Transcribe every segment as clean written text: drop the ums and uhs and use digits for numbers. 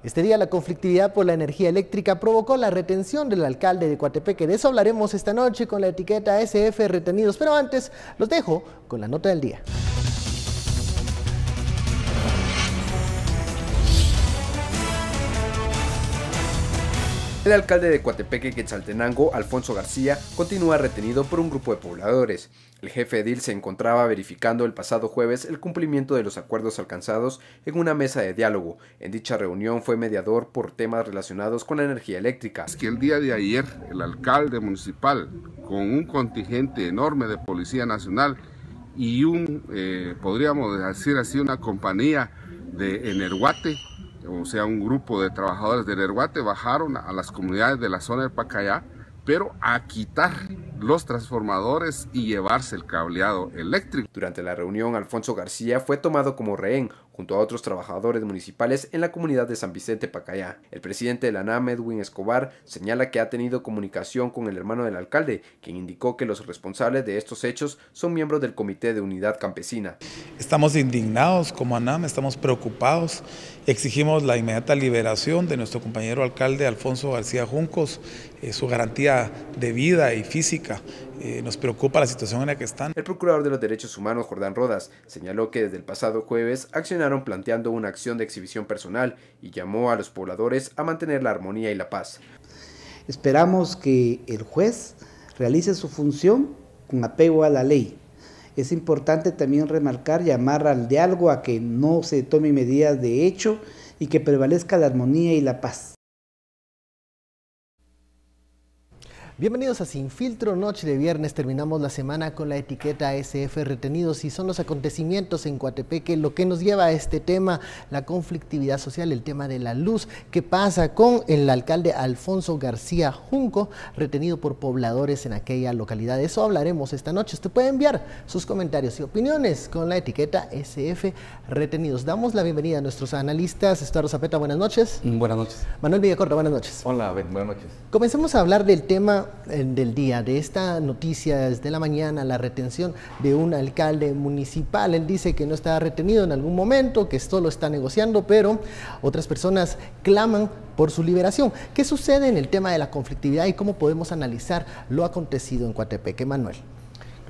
Este día la conflictividad por la energía eléctrica provocó la retención del alcalde de Coatepeque. De eso hablaremos esta noche con la etiqueta SF Retenidos, pero antes los dejo con la nota del día. El alcalde de Coatepeque, Quetzaltenango, Alfonso García, continúa retenido por un grupo de pobladores. El jefe edil se encontraba verificando el pasado jueves el cumplimiento de los acuerdos alcanzados en una mesa de diálogo. En dicha reunión fue mediador por temas relacionados con la energía eléctrica. Es que el día de ayer el alcalde municipal, con un contingente enorme de Policía Nacional y podríamos decir así, una compañía de Energuate, o sea, un grupo de trabajadores de Energuate, bajaron a las comunidades de la zona de Pacayá, pero a quitar los transformadores y llevarse el cableado eléctrico. Durante la reunión, Alfonso García fue tomado como rehén junto a otros trabajadores municipales en la comunidad de San Vicente Pacayá. El presidente de la ANAM, Edwin Escobar, señala que ha tenido comunicación con el hermano del alcalde, quien indicó que los responsables de estos hechos son miembros del Comité de Unidad Campesina. Estamos indignados como ANAM, estamos preocupados, exigimos la inmediata liberación de nuestro compañero alcalde Alfonso García Juncos, su garantía de vida y física. Nos preocupa la situación en la que están. El procurador de los derechos humanos, Jordán Rodas, señaló que desde el pasado jueves accionaron planteando una acción de exhibición personal y llamó a los pobladores a mantener la armonía y la paz. Esperamos que el juez realice su función con apego a la ley. Es importante también remarcar, llamar al diálogo, a que no se tomen medidas de hecho y que prevalezca la armonía y la paz. Bienvenidos a Sin Filtro, noche de viernes. Terminamos la semana con la etiqueta SF Retenidos y son los acontecimientos en Coatepeque lo que nos lleva a este tema, la conflictividad social, el tema de la luz. ¿Qué pasa con el alcalde Alfonso García Junco, retenido por pobladores en aquella localidad? De eso hablaremos esta noche. Usted puede enviar sus comentarios y opiniones con la etiqueta SF Retenidos. Damos la bienvenida a nuestros analistas. Estuardo Zapeta, buenas noches. Buenas noches. Manuel Villacorta, buenas noches. Hola, buenas noches. Comencemos a hablar del tema del día, de esta noticia desde la mañana, la retención de un alcalde municipal. Él dice que no está retenido en algún momento, que esto lo está negociando, pero otras personas claman por su liberación. ¿Qué sucede en el tema de la conflictividad y cómo podemos analizar lo acontecido en Coatepeque? Manuel.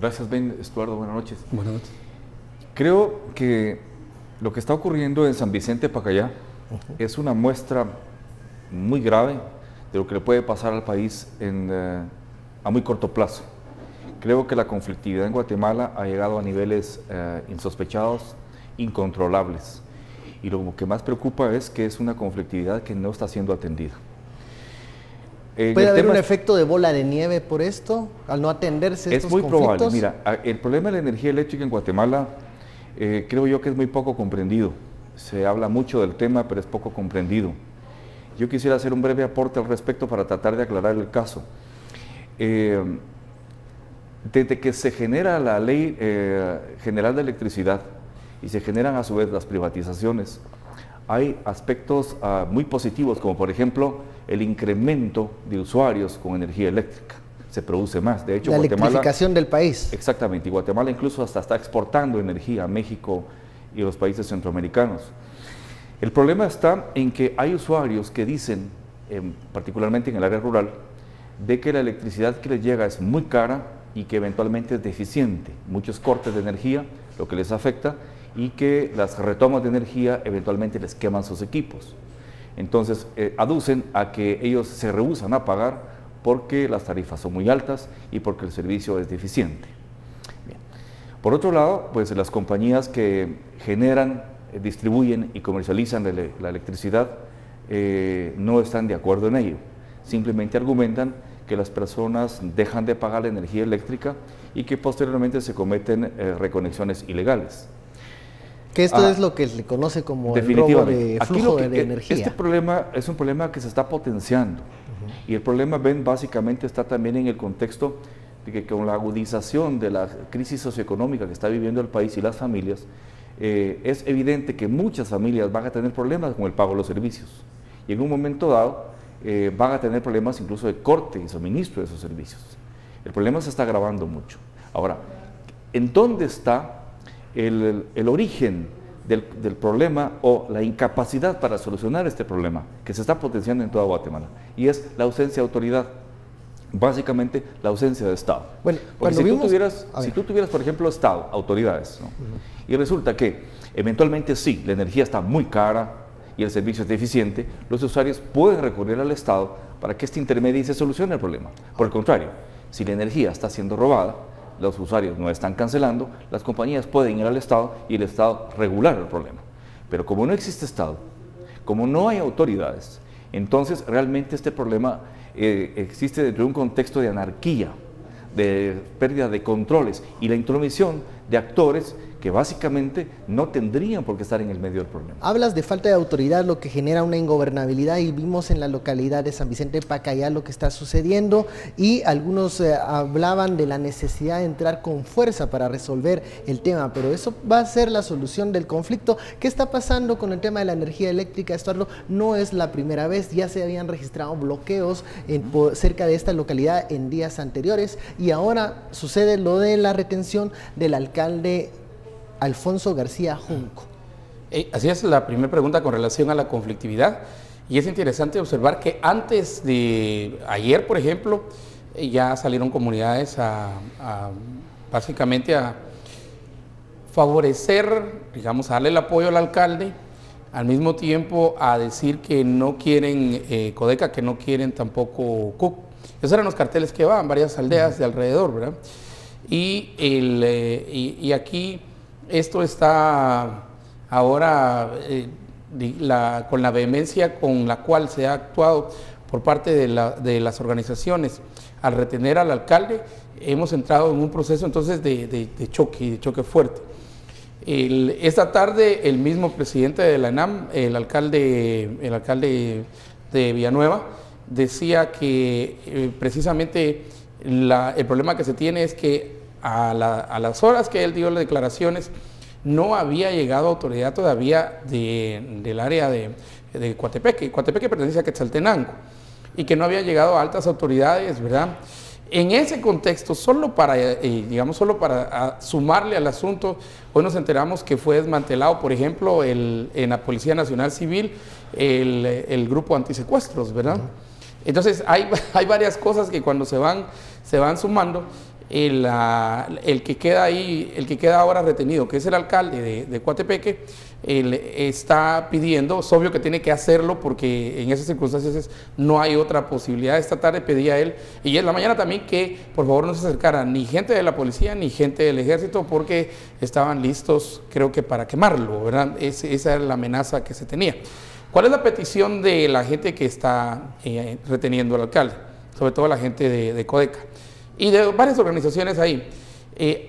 Gracias, Ben. Estuardo, buenas noches. Buenas noches. Creo que lo que está ocurriendo en San Vicente Pacayá es una muestra muy grave de lo que le puede pasar al país a muy corto plazo. Creo que la conflictividad en Guatemala ha llegado a niveles insospechados, incontrolables. Y lo que más preocupa es que es una conflictividad que no está siendo atendida. ¿Puede haber un efecto de bola de nieve por esto, al no atenderse estos conflictos? Es muy probable. Mira, el problema de la energía eléctrica en Guatemala creo yo que es muy poco comprendido. Se habla mucho del tema, pero es poco comprendido. Yo quisiera hacer un breve aporte al respecto para tratar de aclarar el caso. Desde que se genera la Ley General de Electricidad y se generan a su vez las privatizaciones, hay aspectos muy positivos, como por ejemplo el incremento de usuarios con energía eléctrica. Se produce más. De hecho, la electrificación del país. Exactamente, y Guatemala incluso hasta está exportando energía a México y a los países centroamericanos. El problema está en que hay usuarios que dicen, particularmente en el área rural, de que la electricidad que les llega es muy cara y que eventualmente es deficiente. Muchos cortes de energía, lo que les afecta, y que las retomas de energía eventualmente les queman sus equipos. Entonces, aducen a que ellos se rehúsan a pagar porque las tarifas son muy altas y porque el servicio es deficiente. Bien. Por otro lado, pues las compañías que generan, distribuyen y comercializan la electricidad no están de acuerdo en ello. Simplemente argumentan que las personas dejan de pagar la energía eléctrica y que posteriormente se cometen reconexiones ilegales. Que esto es lo que se conoce como el robo de flujo de energía. Este problema es un problema que se está potenciando. Y el problema, Ben, básicamente está también en el contexto de que con la agudización de la crisis socioeconómica que está viviendo el país y las familias, es evidente que muchas familias van a tener problemas con el pago de los servicios y en un momento dado van a tener problemas incluso de corte y suministro de esos servicios. El problema se está agravando mucho. Ahora, ¿en dónde está el origen del problema o la incapacidad para solucionar este problema que se está potenciando en toda Guatemala, y es la ausencia de autoridad, básicamente la ausencia de Estado. Bueno, porque si tú tuvieras, por ejemplo, Estado, autoridades, ¿no? Y resulta que eventualmente sí, la energía está muy cara y el servicio es deficiente, los usuarios pueden recurrir al Estado para que este intermedie y se solucione el problema. Por el contrario, si la energía está siendo robada, los usuarios no están cancelando, las compañías pueden ir al Estado y el Estado regular el problema. Pero como no existe Estado, como no hay autoridades, entonces realmente este problema existe dentro de un contexto de anarquía, de pérdida de controles y la intromisión de actores que básicamente no tendrían por qué estar en el medio del problema. Hablas de falta de autoridad, lo que genera una ingobernabilidad, y vimos en la localidad de San Vicente de Pacayá lo que está sucediendo, y algunos hablaban de la necesidad de entrar con fuerza para resolver el tema, pero eso va a ser la solución del conflicto. ¿Qué está pasando con el tema de la energía eléctrica, Estuardo? No es la primera vez, ya se habían registrado bloqueos cerca de esta localidad en días anteriores, y ahora sucede lo de la retención del alcalde Alfonso García Junco. Así es, la primera pregunta con relación a la conflictividad, y es interesante observar que antes de ayer, por ejemplo, ya salieron comunidades básicamente a favorecer, digamos, a darle el apoyo al alcalde, al mismo tiempo a decir que no quieren Codeca, que no quieren tampoco CUC. Esos eran los carteles que van, varias aldeas de alrededor, ¿verdad? Y aquí esto está ahora con la vehemencia con la cual se ha actuado por parte de las organizaciones al retener al alcalde. Hemos entrado en un proceso entonces de choque fuerte. Esta tarde el mismo presidente de la ENAM, el alcalde de Villanueva, decía que precisamente el problema que se tiene es que a las horas que él dio las declaraciones no había llegado autoridad todavía del área de Coatepeque. Coatepeque pertenece a Quetzaltenango, y que no había llegado a altas autoridades, ¿verdad? En ese contexto, solo para sumarle al asunto, hoy nos enteramos que fue desmantelado, por ejemplo, en la Policía Nacional Civil, el grupo antisecuestros, ¿verdad? Entonces hay varias cosas que cuando se van sumando, el que queda ahí, el que queda ahora retenido, que es el alcalde de Coatepeque, él está pidiendo, es obvio que tiene que hacerlo porque en esas circunstancias no hay otra posibilidad. Esta tarde pedía él, y en la mañana también, que por favor no se acercara ni gente de la policía ni gente del ejército, porque estaban listos, creo que para quemarlo, ¿verdad? Esa era la amenaza que se tenía. ¿Cuál es la petición de la gente que está reteniendo al alcalde? Sobre todo la gente de Codeca y de varias organizaciones ahí.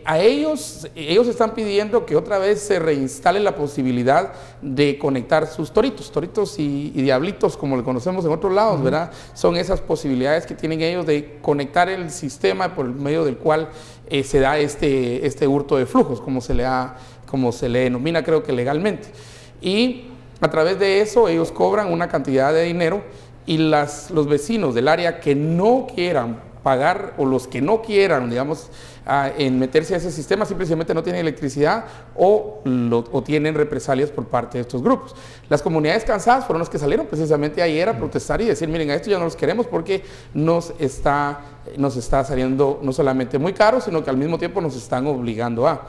A ellos están pidiendo que otra vez se reinstale la posibilidad de conectar sus toritos y diablitos, como le conocemos en otros lados, ¿verdad? Son esas posibilidades que tienen ellos de conectar el sistema por medio del cual se da este hurto de flujos, como se le denomina, creo que legalmente. Y a través de eso ellos cobran una cantidad de dinero, y los vecinos del área que no quieran pagar, o los que no quieran, digamos, en meterse a ese sistema, simplemente no tienen electricidad o tienen represalias por parte de estos grupos. Las comunidades cansadas fueron los que salieron precisamente ayer a protestar y decir: miren, a esto ya no los queremos porque nos está saliendo no solamente muy caro, sino que al mismo tiempo nos están obligando a.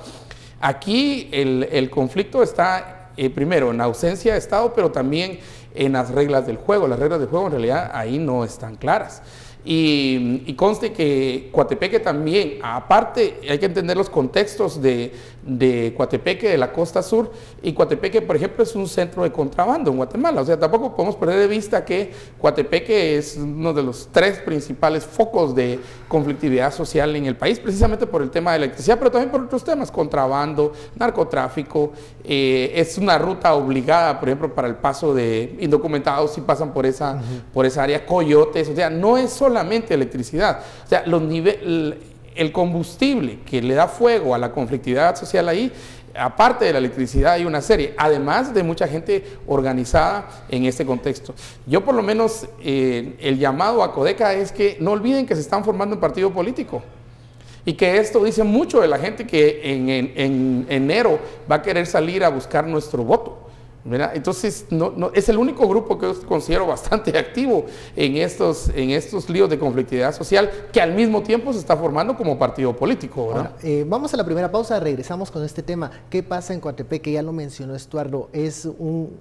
Aquí el conflicto está primero en ausencia de Estado, pero también en las reglas del juego. Las reglas del juego en realidad ahí no están claras. Y conste que Coatepeque también, aparte, hay que entender los contextos de Coatepeque, de la costa sur, y Coatepeque, por ejemplo, es un centro de contrabando en Guatemala. O sea, tampoco podemos perder de vista que Coatepeque es uno de los 3 principales focos de conflictividad social en el país, precisamente por el tema de electricidad, pero también por otros temas: contrabando, narcotráfico. Es una ruta obligada, por ejemplo, para el paso de indocumentados si pasan por esa área, coyotes. O sea, no es solamente electricidad. O sea, el combustible que le da fuego a la conflictividad social ahí, aparte de la electricidad, hay una serie, además de mucha gente organizada en este contexto. Yo, por lo menos, el llamado a Codeca es que no olviden que se están formando un partido político, Y que esto dice mucho de la gente que en enero va a querer salir a buscar nuestro voto. ¿Verdad? Entonces, es el único grupo que yo considero bastante activo en estos líos de conflictividad social, que al mismo tiempo se está formando como partido político, ¿verdad? Ahora, vamos a la primera pausa, regresamos con este tema. ¿Qué pasa en Coatepeque? Ya lo mencionó Estuardo, es un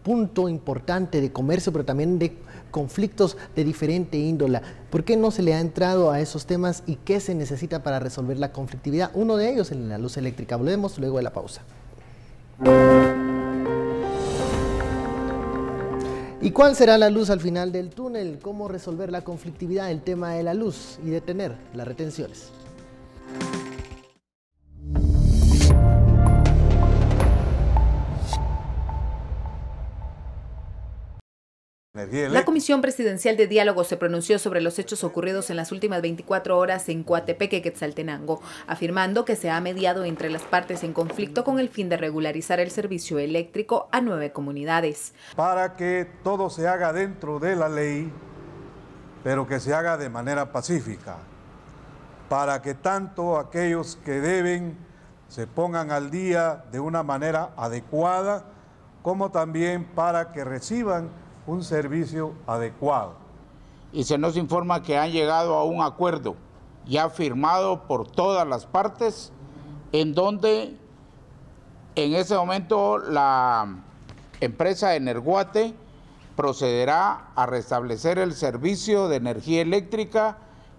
punto importante de comercio, pero también de conflictos de diferente índole. ¿Por qué no se le ha entrado a esos temas y qué se necesita para resolver la conflictividad? Uno de ellos en la luz eléctrica. Volvemos luego de la pausa. ¿Y cuál será la luz al final del túnel? ¿Cómo resolver la conflictividad, el tema de la luz y detener las retenciones? La Comisión Presidencial de Diálogo se pronunció sobre los hechos ocurridos en las últimas 24 horas en Coatepeque, Quetzaltenango, afirmando que se ha mediado entre las partes en conflicto con el fin de regularizar el servicio eléctrico a 9 comunidades. Para que todo se haga dentro de la ley, pero que se haga de manera pacífica, para que tanto aquellos que deben se pongan al día de una manera adecuada, como también para que reciban un servicio adecuado. Y se nos informa que han llegado a un acuerdo ya firmado por todas las partes, en donde en ese momento la empresa Energuate procederá a restablecer el servicio de energía eléctrica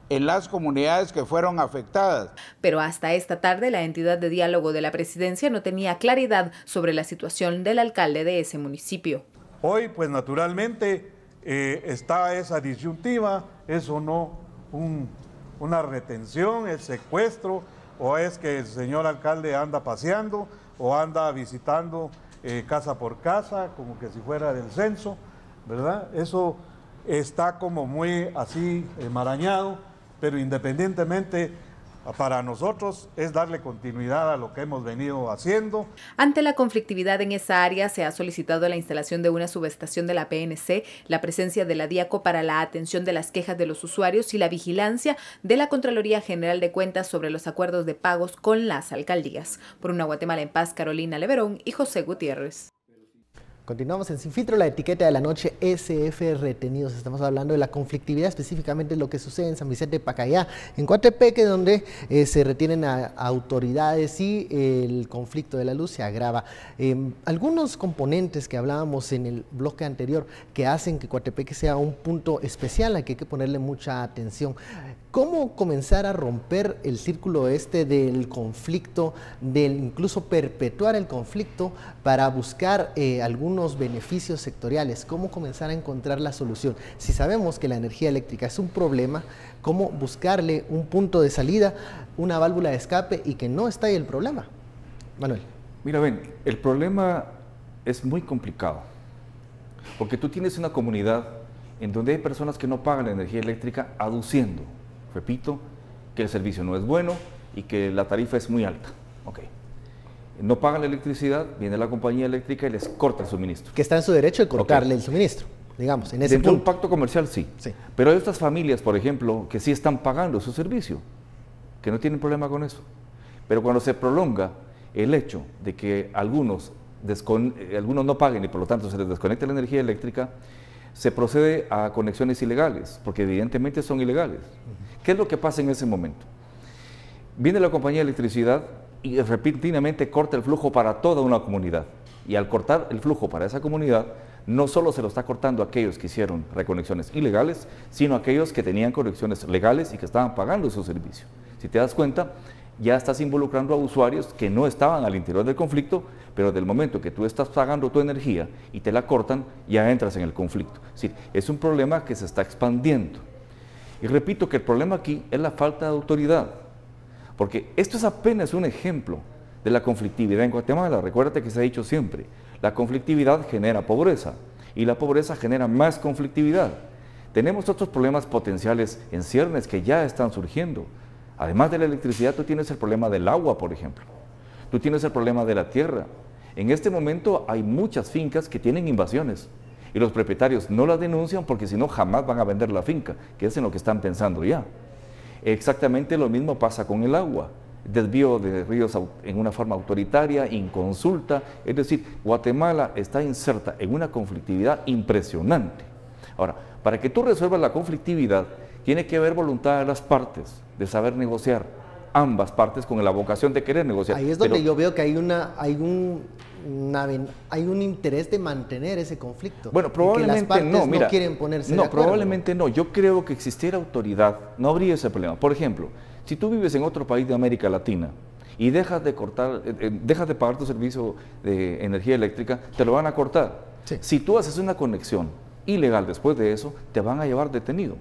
en las comunidades que fueron afectadas. Pero hasta esta tarde la entidad de diálogo de la presidencia no tenía claridad sobre la situación del alcalde de ese municipio. Hoy, pues naturalmente, está esa disyuntiva, es o no una retención, el secuestro, o es que el señor alcalde anda paseando o anda visitando casa por casa, como que si fuera del censo, ¿verdad? Eso está como muy así enmarañado, pero independientemente, para nosotros es darle continuidad a lo que hemos venido haciendo. Ante la conflictividad en esa área se ha solicitado la instalación de una subestación de la PNC, la presencia de la DIACO para la atención de las quejas de los usuarios y la vigilancia de la Contraloría General de Cuentas sobre los acuerdos de pagos con las alcaldías. Por una Guatemala en paz, Carolina Leverón y José Gutiérrez. Continuamos en Sin Filtro, la etiqueta de la noche, SF retenidos. Estamos hablando de la conflictividad, específicamente lo que sucede en San Vicente de Pacayá, en Coatepeque, donde se retienen a autoridades y el conflicto de la luz se agrava. Algunos componentes que hablábamos en el bloque anterior que hacen que Coatepeque sea un punto especial, al que hay que ponerle mucha atención. ¿Cómo comenzar a romper el círculo del conflicto, del incluso perpetuar el conflicto para buscar algunos beneficios sectoriales? ¿Cómo comenzar a encontrar la solución? Si sabemos que la energía eléctrica es un problema, ¿cómo buscarle un punto de salida, una válvula de escape y que no estalle el problema? Manuel. Mira, ven, el problema es muy complicado, porque tú tienes una comunidad en donde hay personas que no pagan la energía eléctrica aduciendo, repito, que el servicio no es bueno y que la tarifa es muy alta. Okay. No pagan la electricidad, viene la compañía eléctrica y les corta el suministro. Que está en su derecho de cortarle el suministro, digamos, en ese Dentro punto. de un pacto comercial, sí. Pero hay otras familias, por ejemplo, que sí están pagando su servicio, que no tienen problema con eso. Pero cuando se prolonga el hecho de que algunos no paguen y por lo tanto se les desconecta la energía eléctrica, se procede a conexiones ilegales, porque evidentemente son ilegales. ¿Qué es lo que pasa en ese momento? Viene la compañía de electricidad y repentinamente corta el flujo para toda una comunidad. Y al cortar el flujo para esa comunidad, no solo se lo está cortando a aquellos que hicieron reconexiones ilegales, sino a aquellos que tenían conexiones legales y que estaban pagando su servicio. Si te das cuenta, ya estás involucrando a usuarios que no estaban al interior del conflicto, pero del momento que tú estás pagando tu energía y te la cortan, ya entras en el conflicto. Es decir, es un problema que se está expandiendo. Y repito que el problema aquí es la falta de autoridad, porque esto es apenas un ejemplo de la conflictividad en Guatemala. Recuérdate que se ha dicho siempre, la conflictividad genera pobreza y la pobreza genera más conflictividad. Tenemos otros problemas potenciales en ciernes que ya están surgiendo. Además de la electricidad, tú tienes el problema del agua, por ejemplo. Tú tienes el problema de la tierra. En este momento hay muchas fincas que tienen invasiones y los propietarios no las denuncian porque si no jamás van a vender la finca, que es en lo que están pensando ya. Exactamente lo mismo pasa con el agua. Desvío de ríos en una forma autoritaria, inconsulta, es decir, Guatemala está inserta en una conflictividad impresionante. Ahora, para que tú resuelvas la conflictividad, tiene que haber voluntad de las partes, de saber negociar, ambas partes con la vocación de querer negociar. Ahí es donde yo veo que hay un interés de mantener ese conflicto. Bueno, probablemente las partes no, mira, no quieren ponerse de acuerdo. Probablemente no. Yo creo que existiera autoridad, no habría ese problema. Por ejemplo, si tú vives en otro país de América Latina y dejas de pagar tu servicio de energía eléctrica, te lo van a cortar. Sí. Si tú haces una conexión ilegal después de eso, te van a llevar detenido,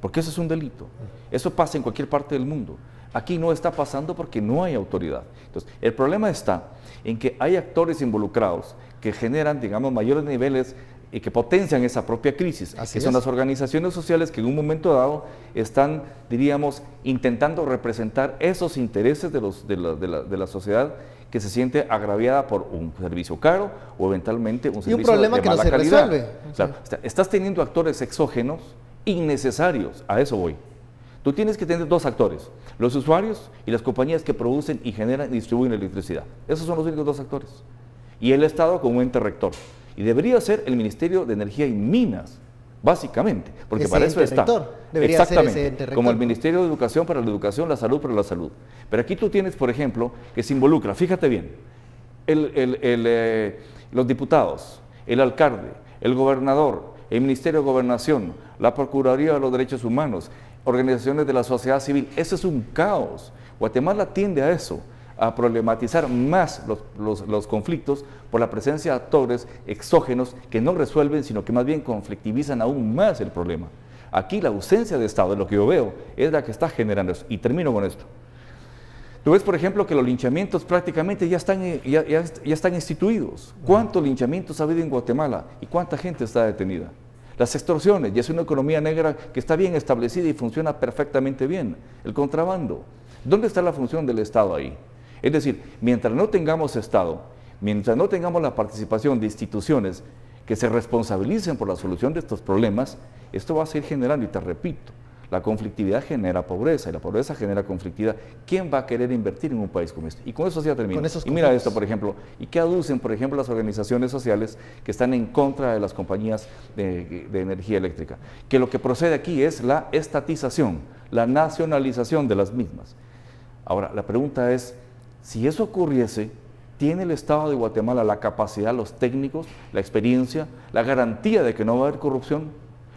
porque eso es un delito. Eso pasa en cualquier parte del mundo. Aquí no está pasando porque no hay autoridad. Entonces, el problema está en que hay actores involucrados que generan, digamos, mayores niveles y que potencian esa propia crisis, que son las organizaciones sociales que en un momento dado están, diríamos, intentando representar esos intereses de la sociedad que se siente agraviada por un servicio caro o eventualmente un servicio de mala calidad. Y un problema que no se resuelve. Claro, estás teniendo actores exógenos innecesarios, a eso voy. Tú tienes que tener dos actores, los usuarios y las compañías que producen y generan y distribuyen electricidad. Esos son los únicos dos actores. Y el Estado como ente rector. Y debería ser el Ministerio de Energía y Minas, básicamente, porque ese para eso está. Exactamente, ser ese ente rector, como el Ministerio de Educación para la educación, la salud para la salud. Pero aquí tú tienes, por ejemplo, que se involucra, fíjate bien, los diputados, el alcalde, el gobernador, el Ministerio de Gobernación, la Procuraduría de los Derechos Humanos, organizaciones de la sociedad civil. Eso es un caos. Guatemala tiende a eso, a problematizar más los conflictos por la presencia de actores exógenos que no resuelven, sino que más bien conflictivizan aún más el problema. Aquí la ausencia de Estado, es lo que yo veo, es la que está generando eso. Y termino con esto. Tú ves, por ejemplo, que los linchamientos prácticamente ya están instituidos. ¿Cuántos linchamientos ha habido en Guatemala y cuánta gente está detenida? Las extorsiones, ya es una economía negra que está bien establecida y funciona perfectamente bien. El contrabando. ¿Dónde está la función del Estado ahí? Es decir, mientras no tengamos Estado, mientras no tengamos la participación de instituciones que se responsabilicen por la solución de estos problemas, esto va a seguir generando, y te repito, la conflictividad genera pobreza y la pobreza genera conflictividad. ¿Quién va a querer invertir en un país como este? Y con eso ya termino. Y mira esto, por ejemplo, y qué aducen, por ejemplo, las organizaciones sociales que están en contra de las compañías de energía eléctrica, que lo que procede aquí es la estatización, la nacionalización de las mismas. Ahora, la pregunta es, si eso ocurriese, ¿tiene el Estado de Guatemala la capacidad, los técnicos, la experiencia, la garantía de que no va a haber corrupción?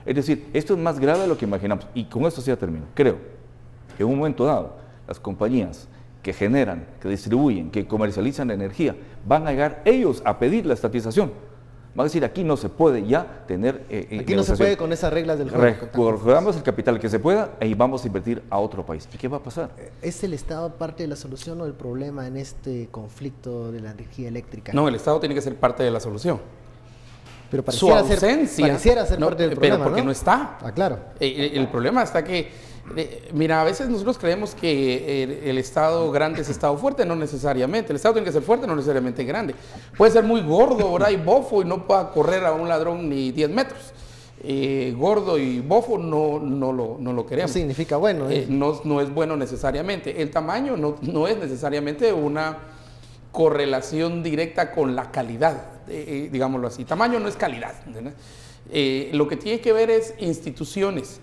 Es decir, esto es más grave de lo que imaginamos. Y con esto ya termino. Creo que en un momento dado, las compañías que generan, que distribuyen, que comercializan la energía, van a llegar ellos a pedir la estatización. Van a decir, aquí no se puede ya tener... aquí no se puede con esas reglas del juego. Recogamos el capital que se pueda y vamos a invertir a otro país. ¿Y qué va a pasar? ¿Es el Estado parte de la solución o el problema en este conflicto de la energía eléctrica? No, el Estado tiene que ser parte de la solución. Pero su ausencia, pareciera ser parte del problema, pero porque no está. Ah, claro. El problema está que, mira, a veces nosotros creemos que el Estado grande es Estado fuerte, no necesariamente. El Estado tiene que ser fuerte, no necesariamente grande. Puede ser muy gordo, ¿verdad? Y bofo y no pueda correr a un ladrón ni 10 metros. Gordo y bofo no lo queremos. No significa bueno. No es bueno necesariamente. El tamaño no es necesariamente una correlación directa con la calidad, digámoslo así. Tamaño no es calidad, ¿verdad? Lo que tiene que ver es instituciones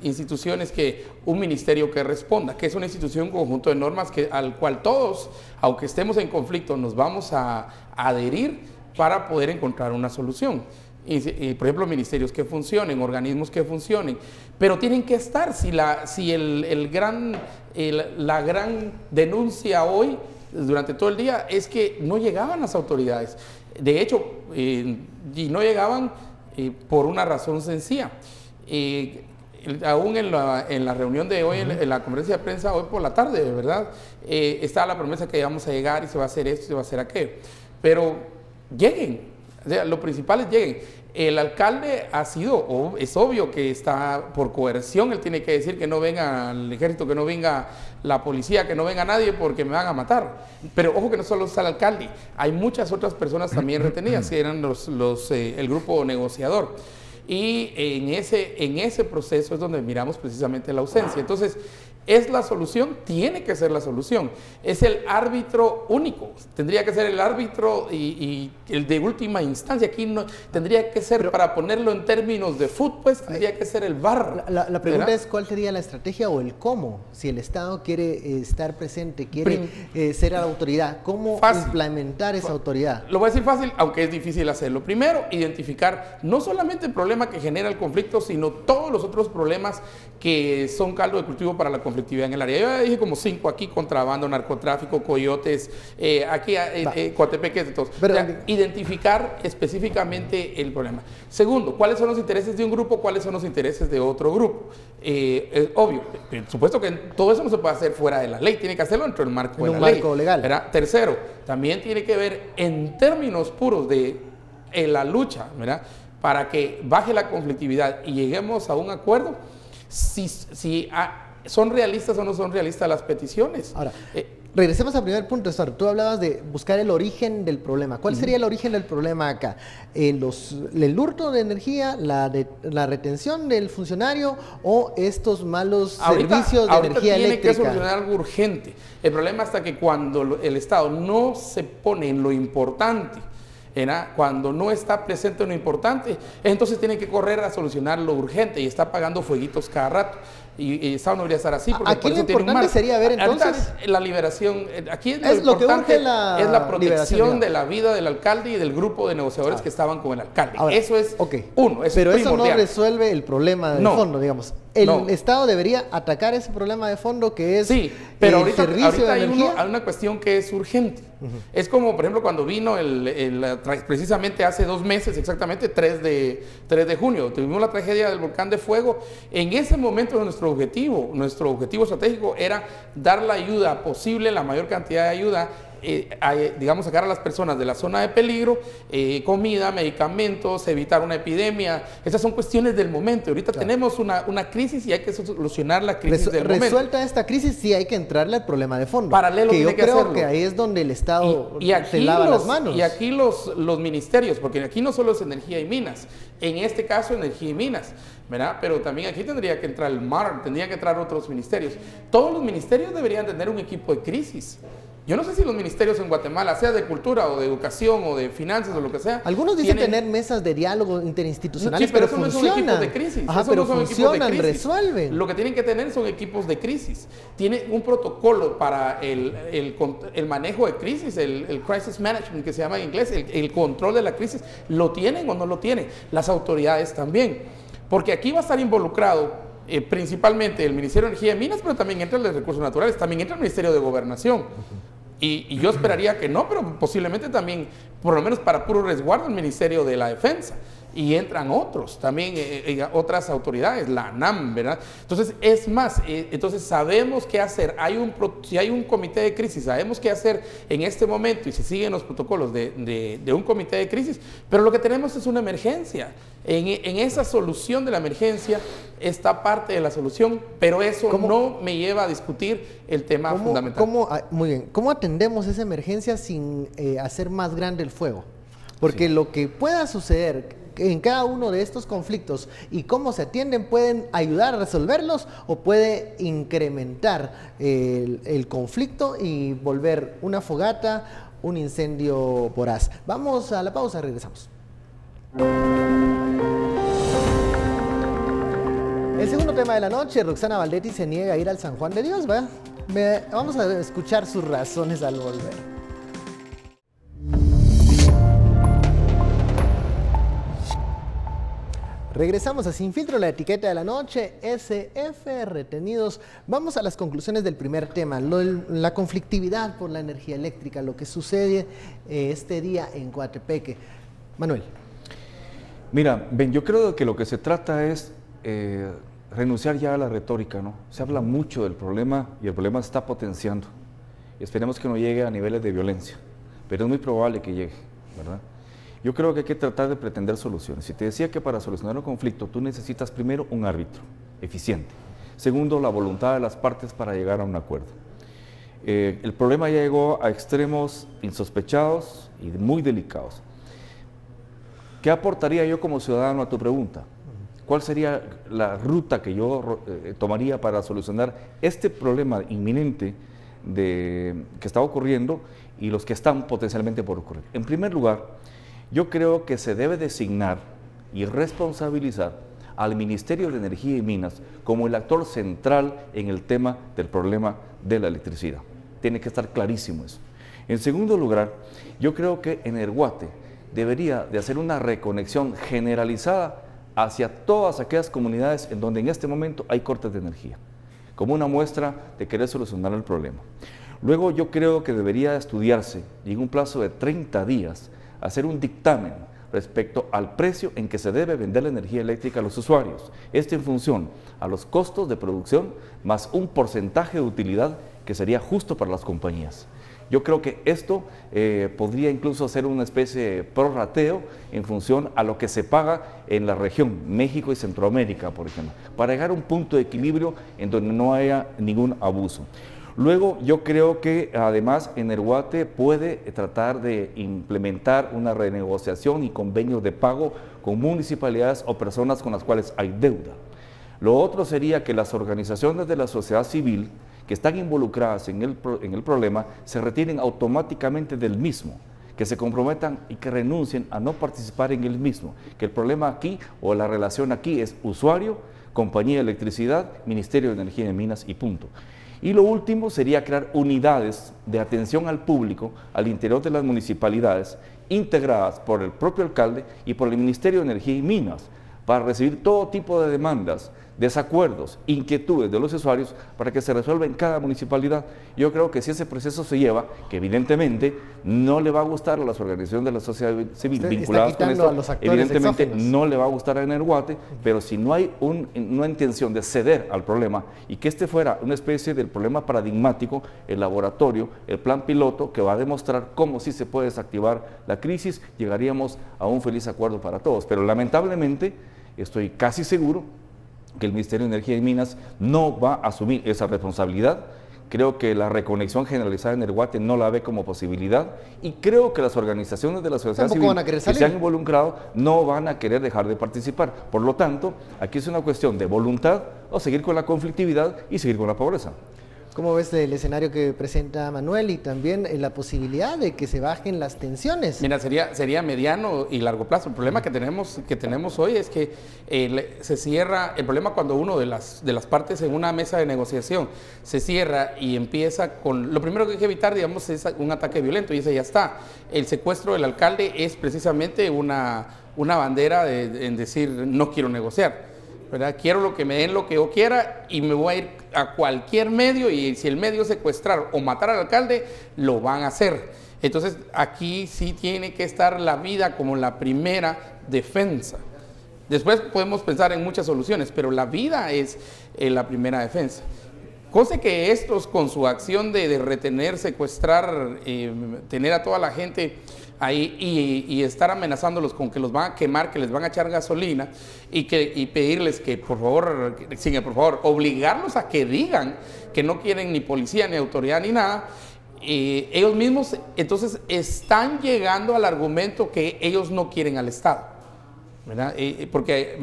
que un ministerio que responda, que es una institución, un conjunto de normas al cual todos, aunque estemos en conflicto, nos vamos a adherir para poder encontrar una solución. Por ejemplo, ministerios que funcionen, organismos que funcionen, pero tienen que estar. La gran denuncia hoy, durante todo el día, es que no llegaban las autoridades. De hecho, y no llegaban por una razón sencilla. Aún en la reunión de hoy, en la conferencia de prensa hoy por la tarde, ¿verdad? Está la promesa que vamos a llegar y se va a hacer esto y se va a hacer aquello. Pero lleguen, o sea, lo principal es lleguen. El alcalde es obvio que está por coerción, él tiene que decir que no venga el ejército, que no venga la policía, que no venga nadie porque me van a matar. Pero ojo que no solo está el alcalde, hay muchas otras personas también retenidas, que eran el grupo negociador. Y en ese proceso es donde miramos precisamente la ausencia. Entonces, ¿Es la solución? Tiene que ser la solución. Es el árbitro único. Tendría que ser el árbitro y el de última instancia. Aquí no tendría que ser, para ponerlo en términos de fútbol, pues tendría que ser el VAR. La pregunta es cuál sería la estrategia o el cómo. Si el Estado quiere estar presente, quiere ser la autoridad, ¿cómo implementar esa autoridad? Lo voy a decir fácil, aunque es difícil hacerlo. Primero, identificar no solamente el problema que genera el conflicto, sino todos los otros problemas que son caldo de cultivo para la conflictividad en el área. Yo ya dije como 5 aquí: contrabando, narcotráfico, coyotes, aquí Coatepeque, de todos. Identificar específicamente el problema. Segundo, ¿cuáles son los intereses de un grupo? ¿Cuáles son los intereses de otro grupo? Es obvio, por supuesto que todo eso no se puede hacer fuera de la ley, tiene que hacerlo dentro del marco de la ley. Legal. ¿Verdad? Tercero, también tiene que ver en términos puros de la lucha, ¿verdad?, para que baje la conflictividad y lleguemos a un acuerdo, si son realistas o no son realistas las peticiones. Ahora, regresemos al primer punto, Stuart. Tú hablabas de buscar el origen del problema. ¿Cuál sería el origen del problema acá? ¿El hurto de energía, la retención del funcionario o estos malos servicios de energía eléctrica? Tiene que solucionar algo urgente. El problema está que cuando el Estado no se pone en lo importante, cuando no está presente en lo importante, entonces tiene que correr a solucionar lo urgente y está pagando fueguitos cada rato. Y el Estado no debería estar así, porque aquí lo importante sería ver entonces la liberación. Aquí es lo importante es la protección de la vida del alcalde y del grupo de negociadores que estaban con el alcalde. Ahora, eso es uno. Pero eso no resuelve el problema de fondo, digamos. El Estado debería atacar ese problema de fondo que es pero el servicio de energía. Hay una cuestión que es urgente. Es como, por ejemplo, cuando vino precisamente hace 2 meses, exactamente 3 de junio, tuvimos la tragedia del volcán de fuego. En ese momento nuestro objetivo estratégico era dar la ayuda posible, la mayor cantidad de ayuda, digamos, sacar a las personas de la zona de peligro, comida, medicamentos, evitar una epidemia. Esas son cuestiones del momento. Ahorita tenemos una crisis y hay que solucionar la crisis del momento. Resuelta esta crisis, sí hay que entrarle al problema de fondo. Paralelo, que yo creo que ahí es donde el Estado se lava las manos. Y aquí los ministerios, porque aquí no solo es energía y minas, en este caso energía y minas, ¿verdad? Pero también aquí tendría que entrar el MAR, tendría que entrar otros ministerios. Todos los ministerios deberían tener un equipo de crisis. Yo no sé si los ministerios en Guatemala, sea de cultura o de educación o de finanzas o lo que sea. Algunos dicen tener mesas de diálogo interinstitucionales, pero eso no son equipos de crisis. Pero funcionan, resuelven. Lo que tienen que tener son equipos de crisis. Tienen un protocolo para el manejo de crisis, el crisis management, que se llama en inglés, el control de la crisis. ¿Lo tienen o no lo tienen? Las autoridades también. Porque aquí va a estar involucrado principalmente el Ministerio de Energía y Minas, pero también entra el de Recursos Naturales, también entra el Ministerio de Gobernación. Y yo esperaría que no, pero posiblemente también, por lo menos para puro resguardo, el Ministerio de la Defensa. Y entran otros, también otras autoridades, la ANAM, ¿verdad? Entonces, es más, entonces sabemos qué hacer. Si hay un comité de crisis, sabemos qué hacer en este momento y se siguen los protocolos de un comité de crisis, pero lo que tenemos es una emergencia. En esa solución de la emergencia está parte de la solución, pero eso no me lleva a discutir el tema fundamental. Muy bien, ¿cómo atendemos esa emergencia sin hacer más grande el fuego? Porque lo que pueda suceder en cada uno de estos conflictos y cómo se atienden pueden ayudar a resolverlos o puede incrementar el conflicto y volver una fogata, un incendio voraz. Vamos a la pausa, regresamos. El segundo tema de la noche: Roxana Valdetti se niega a ir al San Juan de Dios, ¿verdad? Vamos a escuchar sus razones al volver. Regresamos a Sin Filtro, la etiqueta de la noche, SF retenidos. Vamos a las conclusiones del primer tema, la conflictividad por la energía eléctrica, lo que sucede este día en Coatepeque. Manuel. Mira, Ben, yo creo que lo que se trata es renunciar ya a la retórica, ¿no? Se habla mucho del problema y el problema se está potenciando. Esperemos que no llegue a niveles de violencia, pero es muy probable que llegue, ¿verdad? Yo creo que hay que tratar de pretender soluciones. Si te decía que para solucionar un conflicto tú necesitas primero un árbitro eficiente. Segundo, la voluntad de las partes para llegar a un acuerdo. El problema ya llegó a extremos insospechados y muy delicados. ¿Qué aportaría yo como ciudadano a tu pregunta? ¿cuál sería la ruta que yo tomaría para solucionar este problema inminente que está ocurriendo y los que están potencialmente por ocurrir? En primer lugar, yo creo que se debe designar y responsabilizar al Ministerio de Energía y Minas como el actor central en el tema del problema de la electricidad. Tiene que estar clarísimo eso. En segundo lugar, yo creo que Energuate debería de hacer una reconexión generalizada hacia todas aquellas comunidades en donde en este momento hay cortes de energía, como una muestra de querer solucionar el problema. Luego yo creo que debería estudiarse, y en un plazo de 30 días, hacer un dictamen respecto al precio en que se debe vender la energía eléctrica a los usuarios. Esto en función a los costos de producción más un porcentaje de utilidad que sería justo para las compañías. Yo creo que esto podría incluso ser una especie de prorrateo en función a lo que se paga en la región, México y Centroamérica, por ejemplo, para llegar a un punto de equilibrio en donde no haya ningún abuso. Luego, yo creo que además Energuate puede tratar de implementar una renegociación y convenios de pago con municipalidades o personas con las cuales hay deuda. Lo otro sería que las organizaciones de la sociedad civil que están involucradas en el problema se retiren automáticamente del mismo, que se comprometan y que renuncien a no participar en el mismo, que el problema aquí o la relación aquí es usuario, compañía de electricidad, Ministerio de Energía y Minas y punto. Y lo último sería crear unidades de atención al público al interior de las municipalidades, integradas por el propio alcalde y por el Ministerio de Energía y Minas, para recibir todo tipo de demandas, desacuerdos, inquietudes de los usuarios para que se resuelva en cada municipalidad. Yo creo que si ese proceso se lleva, que evidentemente no le va a gustar a las organizaciones de la sociedad civil vinculadas con esto, evidentemente no le va a gustar a Energuate, pero si no hay una intención de ceder al problema y que este fuera una especie del problema paradigmático, el laboratorio, el plan piloto que va a demostrar cómo sí se puede desactivar la crisis, llegaríamos a un feliz acuerdo para todos. Pero lamentablemente, estoy casi seguro que el Ministerio de Energía y Minas no va a asumir esa responsabilidad. Creo que la reconexión generalizada en Energuate no la ve como posibilidad y creo que las organizaciones de la sociedad civil que se han involucrado no van a querer dejar de participar. Por lo tanto, aquí es una cuestión de voluntad o seguir con la conflictividad y seguir con la pobreza. ¿Cómo ves el escenario que presenta Manuel y también la posibilidad de que se bajen las tensiones? Mira, sería mediano y largo plazo. El problema que tenemos hoy es que se cierra, el problema cuando uno de las partes en una mesa de negociación se cierra y empieza con, lo primero que hay que evitar, digamos, es un ataque violento y ese ya está. El secuestro del alcalde es precisamente una bandera en decir no quiero negociar, ¿verdad? Quiero lo que me den lo que yo quiera y me voy a ir a cualquier medio y si el medio es secuestrar o matar al alcalde, lo van a hacer. Entonces aquí sí tiene que estar la vida como la primera defensa. Después podemos pensar en muchas soluciones, pero la vida es la primera defensa. Cosa que estos con su acción de retener, secuestrar, tener a toda la gente ahí y estar amenazándolos con que los van a quemar, que les van a echar gasolina y pedirles que por favor, obligarlos a que digan que no quieren ni policía, ni autoridad, ni nada, ellos mismos entonces están llegando al argumento que ellos no quieren al Estado, ¿verdad? Porque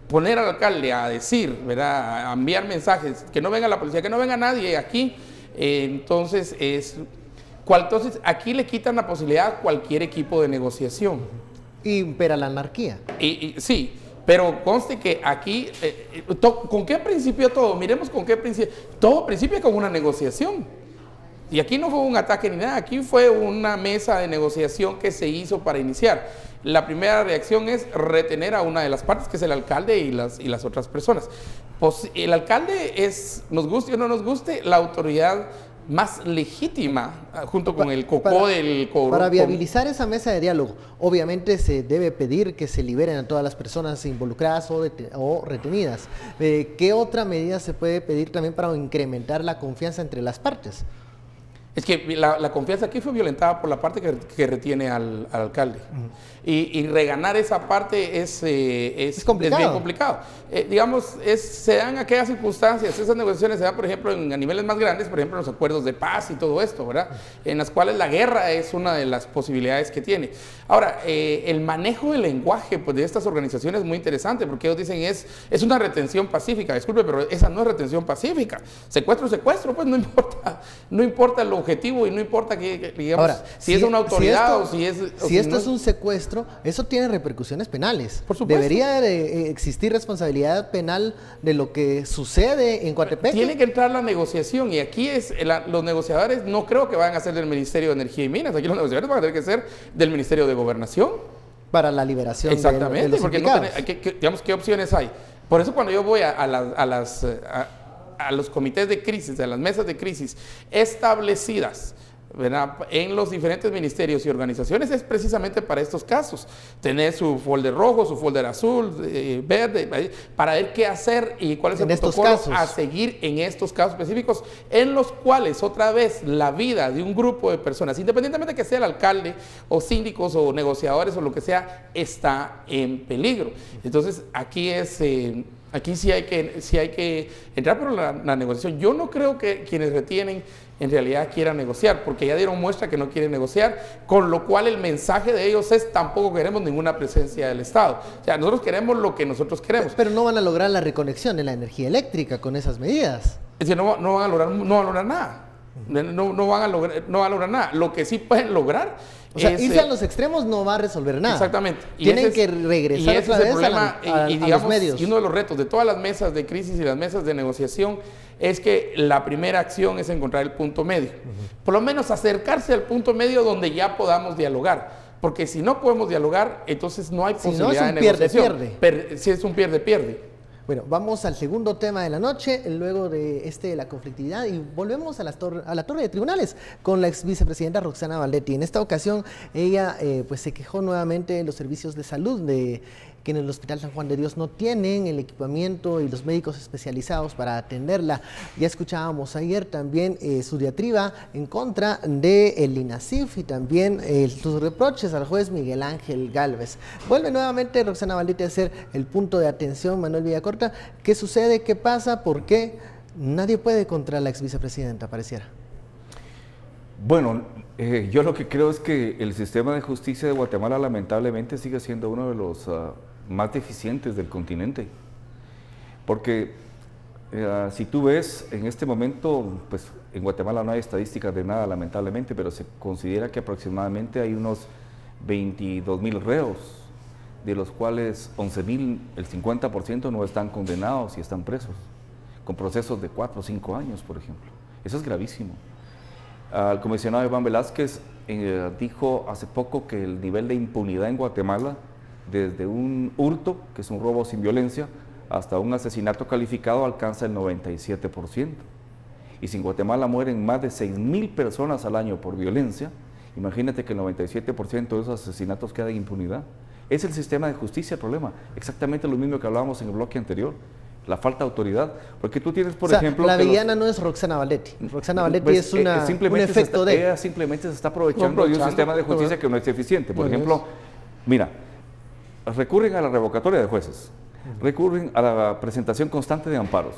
poner al alcalde a decir, ¿verdad?, a enviar mensajes, que no venga la policía, que no venga nadie aquí, entonces aquí le quitan la posibilidad a cualquier equipo de negociación. Y impera la anarquía. Sí, pero conste que aquí, ¿con qué principio todo? Miremos con qué principio. Todo principia con una negociación. Y aquí no fue un ataque ni nada, aquí fue una mesa de negociación que se hizo para iniciar. La primera reacción es retener a una de las partes, que es el alcalde y las otras personas. Pues el alcalde es, nos guste o no nos guste, la autoridad más legítima, junto con el COCO del CORO. Para viabilizar esa mesa de diálogo, obviamente se debe pedir que se liberen a todas las personas involucradas o retenidas. ¿Qué otra medida se puede pedir también para incrementar la confianza entre las partes? Es que la confianza aquí fue violentada por la parte que retiene al alcalde. Y reganar esa parte es complicado. bien complicado. Digamos, se dan aquellas circunstancias, esas negociaciones se dan, por ejemplo, a niveles más grandes, por ejemplo, en los acuerdos de paz y todo esto, ¿verdad? En las cuales la guerra es una de las posibilidades que tiene. Ahora, el manejo del lenguaje pues, de estas organizaciones es muy interesante, porque ellos dicen es una retención pacífica. Disculpe, pero esa no es retención pacífica. Secuestro, pues no importa el objetivo y no importa que digamos, ahora, si es una autoridad si esto es un secuestro, eso tiene repercusiones penales. Por supuesto. Debería existir responsabilidad penal de lo que sucede en Coatepeque. Tiene que entrar la negociación y aquí los negociadores no creo que van a ser del Ministerio de Energía y Minas, aquí los negociadores van a tener que ser del Ministerio de Gobernación. Para la liberación exactamente, de los porque digamos, ¿qué opciones hay? Por eso cuando yo voy a los comités de crisis, a las mesas de crisis establecidas, ¿verdad?, en los diferentes ministerios y organizaciones, es precisamente para estos casos. Tener su folder rojo, su folder azul, verde, para ver qué hacer y cuál es el protocolo a seguir en estos casos específicos, en los cuales otra vez la vida de un grupo de personas, independientemente de que sea el alcalde o síndicos o negociadores o lo que sea, está en peligro. Entonces aquí sí hay que entrar por la negociación. Yo no creo que quienes retienen en realidad quieran negociar, porque ya dieron muestra que no quieren negociar, con lo cual el mensaje de ellos es tampoco queremos ninguna presencia del Estado. O sea, nosotros queremos lo que nosotros queremos. Pero no van a lograr la reconexión de la energía eléctrica con esas medidas. Es decir, no van a lograr nada. No van a lograr nada. Lo que sí pueden lograr, o sea, irse a los extremos no va a resolver nada. Exactamente. Tienen que regresar otra vez a los medios. Y uno de los retos de todas las mesas de crisis y las mesas de negociación es que la primera acción es encontrar el punto medio. Por lo menos acercarse al punto medio donde ya podamos dialogar. Porque si no podemos dialogar, entonces no hay posibilidad de negociación. Si es un pierde-pierde. Bueno, vamos al segundo tema de la noche, luego de la conflictividad, y volvemos a la torre de tribunales con la ex vicepresidenta Roxana Valdetti. En esta ocasión ella pues se quejó nuevamente de los servicios de salud, de que en el Hospital San Juan de Dios no tienen el equipamiento y los médicos especializados para atenderla. Ya escuchábamos ayer también su diatriba en contra del INASIF y también sus reproches al juez Miguel Ángel Gálvez. Vuelve nuevamente Roxana Valdetti a ser el punto de atención, Manuel Villacorta. ¿Qué sucede? ¿Qué pasa? ¿Por qué nadie puede contra la ex vicepresidenta, pareciera? Bueno, yo lo que creo es que el sistema de justicia de Guatemala lamentablemente sigue siendo uno de los más deficientes del continente, porque si tú ves en este momento, pues en Guatemala no hay estadísticas de nada lamentablemente, pero se considera que aproximadamente hay unos 22,000 reos, de los cuales 11,000, el 50% no están condenados y están presos, con procesos de 4 o 5 años, por ejemplo. Eso es gravísimo. El comisionado Iván Velázquez dijo hace poco que el nivel de impunidad en Guatemala, desde un hurto, que es un robo sin violencia, hasta un asesinato calificado, alcanza el 97%. Y si en Guatemala mueren más de 6,000 personas al año por violencia, imagínate que el 97% de esos asesinatos queda en impunidad. Es el sistema de justicia el problema, exactamente lo mismo que hablábamos en el bloque anterior. La falta de autoridad, porque tú tienes, por ejemplo... La villana no es Roxana Valdetti. Roxana Valdetti pues, es un efecto de... Ella simplemente se está aprovechando de un sistema de justicia que no es eficiente. Por ejemplo, mira, recurren a la revocatoria de jueces, recurren a la presentación constante de amparos,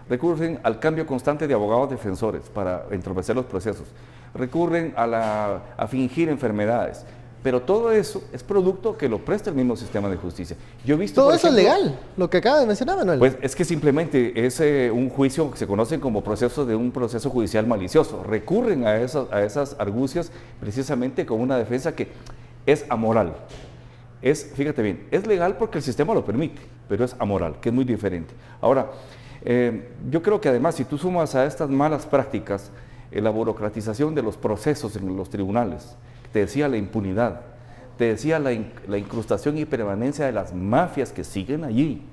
recurren al cambio constante de abogados defensores para entorpecer los procesos, recurren a fingir enfermedades. Pero todo eso es producto que lo presta el mismo sistema de justicia. Yo he visto, todo eso es legal, lo que acaba de mencionar, Manuel. Pues es que simplemente es un juicio que se conoce como proceso de un proceso judicial malicioso. Recurren a esas argucias precisamente con una defensa que es amoral. Fíjate bien, es legal porque el sistema lo permite, pero es amoral, que es muy diferente. Ahora, yo creo que además si tú sumas a estas malas prácticas la burocratización de los procesos en los tribunales, te decía la impunidad, te decía la incrustación y permanencia de las mafias que siguen allí,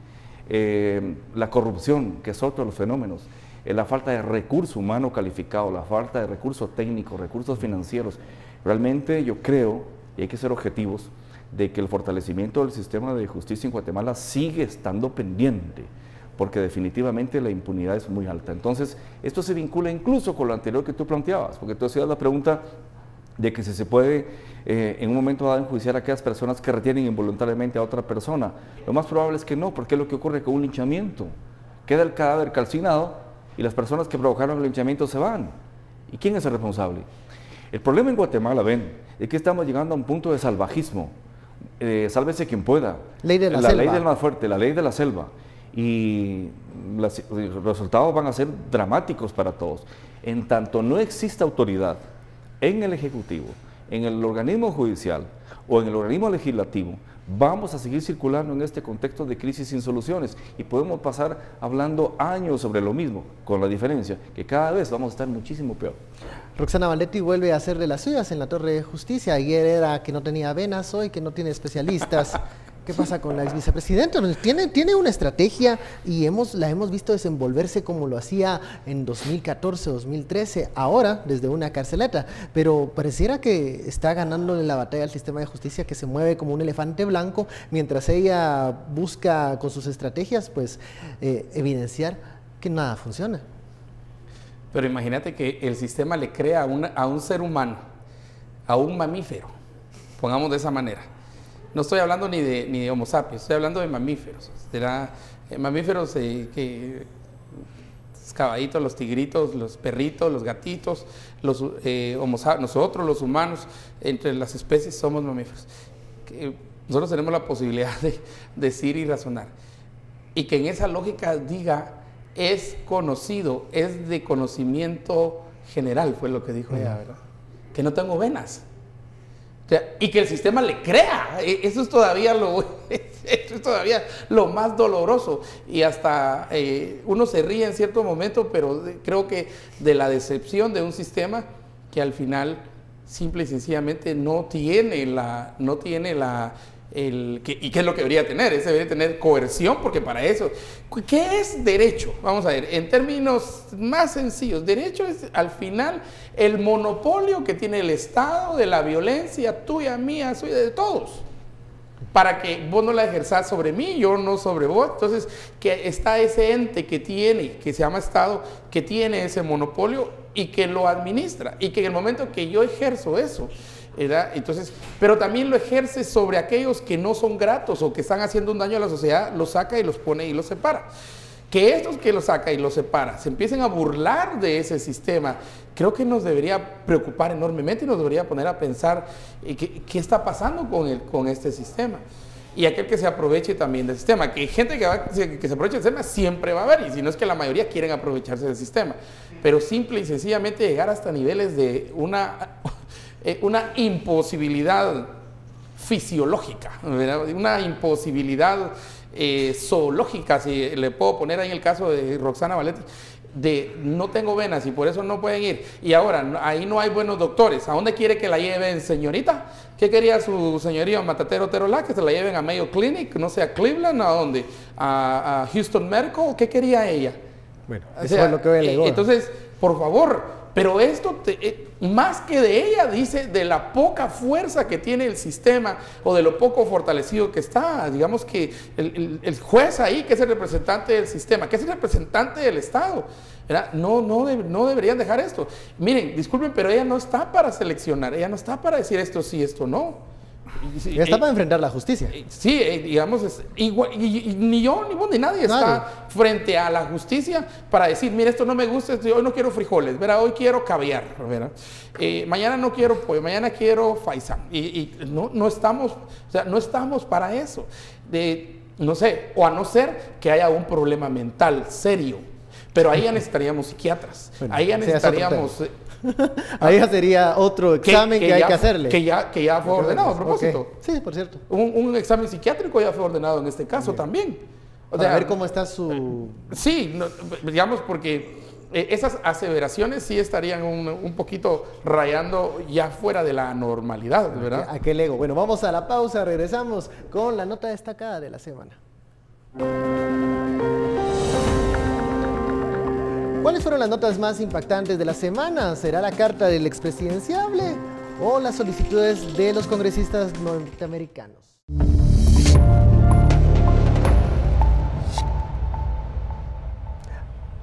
la corrupción, que es otro de los fenómenos, la falta de recurso humano calificado, la falta de recursos técnicos, recursos financieros. Realmente yo creo, y hay que ser objetivos, de que el fortalecimiento del sistema de justicia en Guatemala sigue estando pendiente, porque definitivamente la impunidad es muy alta. Entonces, esto se vincula incluso con lo anterior que tú planteabas, porque tú hacías la pregunta de que si se puede en un momento dado enjuiciar a aquellas personas que retienen involuntariamente a otra persona. Lo más probable es que no, porque es lo que ocurre con un linchamiento. Queda el cadáver calcinado y las personas que provocaron el linchamiento se van. ¿Y quién es el responsable? El problema en Guatemala, ven, es que estamos llegando a un punto de salvajismo. Sálvese quien pueda. Ley de la selva. Ley del más fuerte, la ley de la selva. Y los resultados van a ser dramáticos para todos. En tanto no exista autoridad en el Ejecutivo, en el organismo judicial o en el organismo legislativo, vamos a seguir circulando en este contexto de crisis sin soluciones y podemos pasar hablando años sobre lo mismo, con la diferencia que cada vez vamos a estar muchísimo peor. Roxana Valdetti vuelve a hacer de las suyas en la Torre de Justicia. Ayer era que no tenía venas, hoy que no tiene especialistas. ¿Qué pasa con la ex vicepresidenta? Tiene una estrategia y la hemos visto desenvolverse como lo hacía en 2014, 2013, ahora desde una carceleta, pero pareciera que está ganándole la batalla al sistema de justicia, que se mueve como un elefante blanco, mientras ella busca con sus estrategias pues evidenciar que nada funciona. Pero imagínate que el sistema le crea a un ser humano, a un mamífero, pongamos de esa manera. No estoy hablando ni de Homo sapiens, estoy hablando de mamíferos. Mamíferos que los caballitos, los tigritos, los perritos, los gatitos, nosotros los humanos, entre las especies somos mamíferos. Nosotros tenemos la posibilidad de decir y razonar. Y que en esa lógica diga, es conocido, es de conocimiento general, fue lo que dijo ella, ¿verdad? Que no tengo venas. O sea, y que el sistema le crea, eso es todavía lo más doloroso, y hasta uno se ríe en cierto momento, pero creo que de la decepción de un sistema que al final simple y sencillamente no tiene y qué es lo que debería tener, debería tener coerción, porque para eso, ¿qué es derecho? Vamos a ver, en términos más sencillos, derecho es al final el monopolio que tiene el Estado de la violencia tuya, mía, suya, de todos, para que vos no la ejerzás sobre mí, yo no sobre vos. Entonces, que está ese ente que se llama Estado, que tiene ese monopolio y que lo administra, y que en el momento que yo ejerzo eso, ¿verdad? Entonces, pero también lo ejerce sobre aquellos que no son gratos o que están haciendo un daño a la sociedad, los saca y los pone y los separa. Que estos que los saca y los separa se empiecen a burlar de ese sistema, creo que nos debería preocupar enormemente y nos debería poner a pensar qué está pasando con este sistema. Y aquel que se aproveche también del sistema, que hay gente que se aproveche del sistema siempre va a haber, y si no es que la mayoría quieren aprovecharse del sistema, pero simple y sencillamente llegar hasta niveles de una imposibilidad fisiológica, ¿verdad? Una imposibilidad zoológica, si le puedo poner ahí el caso de Roxana Valdetti, de no tengo venas y por eso no pueden ir, y ahora ahí no hay buenos doctores. ¿A dónde quiere que la lleven, señorita? ¿Qué quería su señoría Matatero Terolá? Que se la lleven a Mayo Clinic, no sé, a Cleveland, ¿a dónde? ¿A Houston Medical? ¿Qué quería ella? Bueno, eso es lo que alegó. Entonces, por favor, pero esto, más que de ella, dice de la poca fuerza que tiene el sistema o de lo poco fortalecido que está. Digamos que el juez ahí, que es el representante del sistema, que es el representante del Estado, ¿verdad? No deberían dejar esto. Miren, disculpen, pero ella no está para seleccionar, ella no está para decir esto sí, esto no. Ya está para enfrentar la justicia. Sí, digamos, igual, y ni yo, ni vos, ni nadie está frente a la justicia para decir, mira, esto no me gusta, hoy no quiero frijoles, ¿verdad? Hoy quiero caviar, ¿verdad? Mañana no quiero pollo, mañana quiero faisán. Y no estamos, o sea, no estamos para eso. No sé, o a no ser que haya un problema mental serio. Pero ahí ya necesitaríamos psiquiatras, bueno, ahí ya necesitaríamos... Ahí ya sería otro examen que hay que hacerle. Que ya fue ordenado, a propósito. Okay. Sí, por cierto. Un examen psiquiátrico ya fue ordenado en este caso también. O sea, a ver cómo está su... Sí, digamos, porque esas aseveraciones sí estarían un poquito rayando ya fuera de la normalidad, ¿verdad? Aquel ego. Bueno, vamos a la pausa, regresamos con la nota destacada de la semana. ¿Cuáles fueron las notas más impactantes de la semana? ¿Será la carta del expresidenciable o las solicitudes de los congresistas norteamericanos?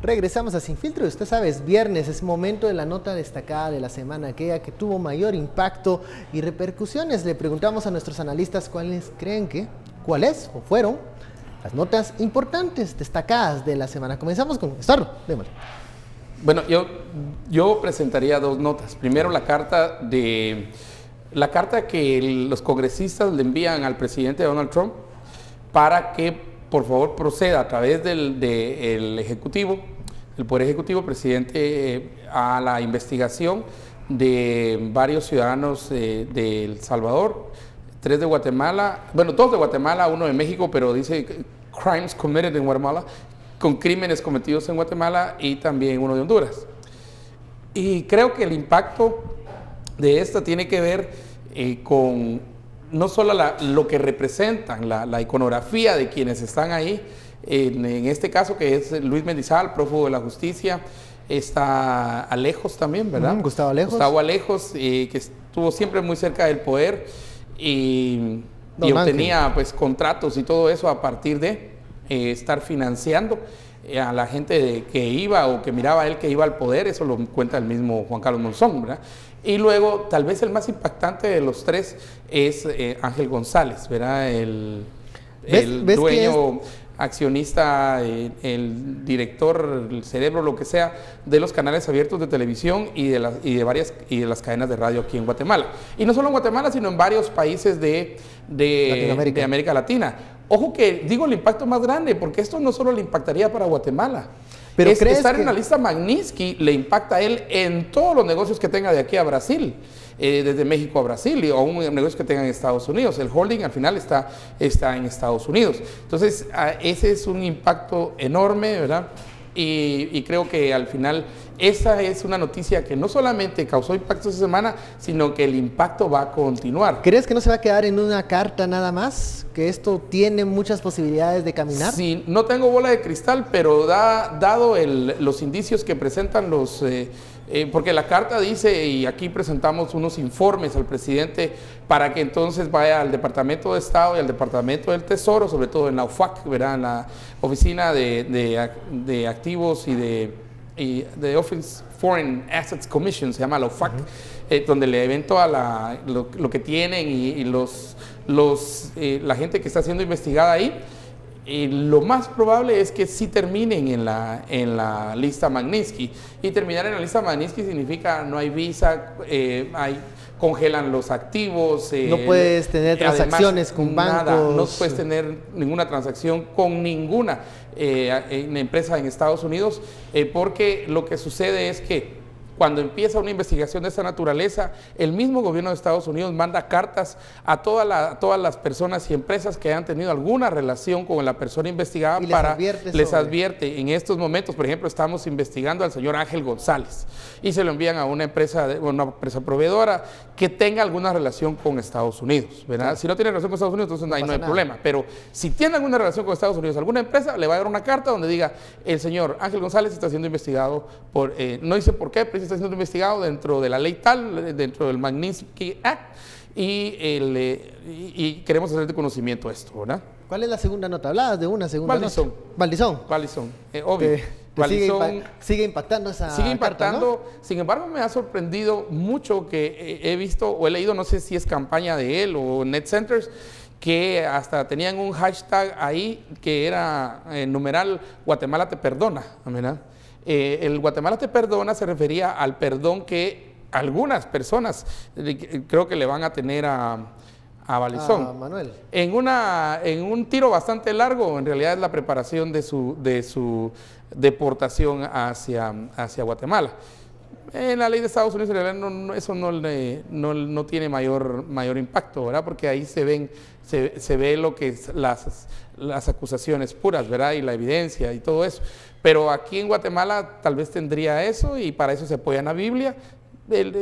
Regresamos a Sin Filtro. Usted sabe, es viernes, es momento de la nota destacada de la semana, aquella que tuvo mayor impacto y repercusiones. Le preguntamos a nuestros analistas cuáles o fueron las notas importantes, destacadas de la semana. Comenzamos con Estorro, démosle. Bueno, yo presentaría dos notas. Primero, la carta que los congresistas le envían al presidente Donald Trump para que, por favor, proceda a través del Ejecutivo, el Poder Ejecutivo, presidente, a la investigación de varios ciudadanos de El Salvador, 3 de Guatemala, bueno, 2 de Guatemala, 1 de México, pero dice crimes committed en Guatemala, con crímenes cometidos en Guatemala, y también 1 de Honduras. Y creo que el impacto de esta tiene que ver con no solo lo que representan, la iconografía de quienes están ahí, en este caso que es Luis Mendizábal, prófugo de la justicia, está Alejos también, ¿verdad? Gustavo Alejos. Gustavo Alejos, que estuvo siempre muy cerca del poder y obtenía pues contratos y todo eso a partir de estar financiando a la gente que iba o que miraba a él que iba al poder. Eso lo cuenta el mismo Juan Carlos Monzón, ¿verdad? Y luego, tal vez el más impactante de los 3 es Ángel González, ¿verdad? El dueño, accionista, el director, el cerebro, lo que sea, de los canales abiertos de televisión y de las cadenas de radio aquí en Guatemala. Y no solo en Guatemala, sino en varios países de América Latina. Ojo que digo el impacto más grande, porque esto no solo le impactaría para Guatemala. Pero estar en la lista Magnitsky le impacta a él en todos los negocios que tenga de aquí a Brasil, desde México a Brasil, o un negocio que tenga en Estados Unidos. El holding al final está en Estados Unidos. Entonces, ese es un impacto enorme, ¿verdad? Y creo que al final esa es una noticia que no solamente causó impacto esta semana, sino que el impacto va a continuar. ¿Crees que no se va a quedar en una carta nada más? ¿Que esto tiene muchas posibilidades de caminar? Sí, no tengo bola de cristal, pero dado los indicios que presentan porque la carta dice, y aquí presentamos unos informes al presidente para que entonces vaya al Departamento de Estado y al Departamento del Tesoro, sobre todo en la UFAC, ¿verdad? En la Oficina de Activos y de Office Foreign Assets Commission, se llama la UFAC, donde le ven toda lo que tienen y la gente que está siendo investigada ahí. Y lo más probable es que sí terminen en la lista Magnitsky. Y terminar en la lista Magnitsky significa no hay visa, congelan los activos. No puedes tener transacciones con bancos. No puedes tener ninguna transacción con ninguna empresa en Estados Unidos, porque lo que sucede es que cuando empieza una investigación de esta naturaleza, el mismo gobierno de Estados Unidos manda cartas a todas las personas y empresas que hayan tenido alguna relación con la persona investigada, y les advierte. En estos momentos, por ejemplo, estamos investigando al señor Ángel González y se lo envían a una empresa proveedora que tenga alguna relación con Estados Unidos, ¿verdad? Claro. Si no tiene relación con Estados Unidos, entonces ahí no hay problema. Pero si tiene alguna relación con Estados Unidos, alguna empresa le va a dar una carta donde diga: el señor Ángel González está siendo investigado por, no dice por qué, pero está siendo investigado dentro de la ley tal, dentro del Magnitsky Act, y queremos hacer de conocimiento esto, ¿verdad? ¿Cuál es la segunda nota? ¿Hablabas de una segunda nota? Valdizón, obvio. Sigue impactando esa Sigue impactando, carta, ¿no? Sin embargo, me ha sorprendido mucho que he visto o he leído, no sé si es campaña de él o Net Centers, que hasta tenían un hashtag ahí que era numeral Guatemala te perdona, ¿verdad? El Guatemala te perdona se refería al perdón que algunas personas creo que le van a tener a Valdizón. Manuel. En un tiro bastante largo, en realidad es la preparación de su deportación hacia Guatemala. En la ley de Estados Unidos, en realidad, eso no tiene mayor impacto, ¿verdad? Porque ahí se ve lo que es las acusaciones puras, ¿verdad? Y la evidencia y todo eso. Pero aquí en Guatemala tal vez tendría eso, y para eso se apoyan a Biblia,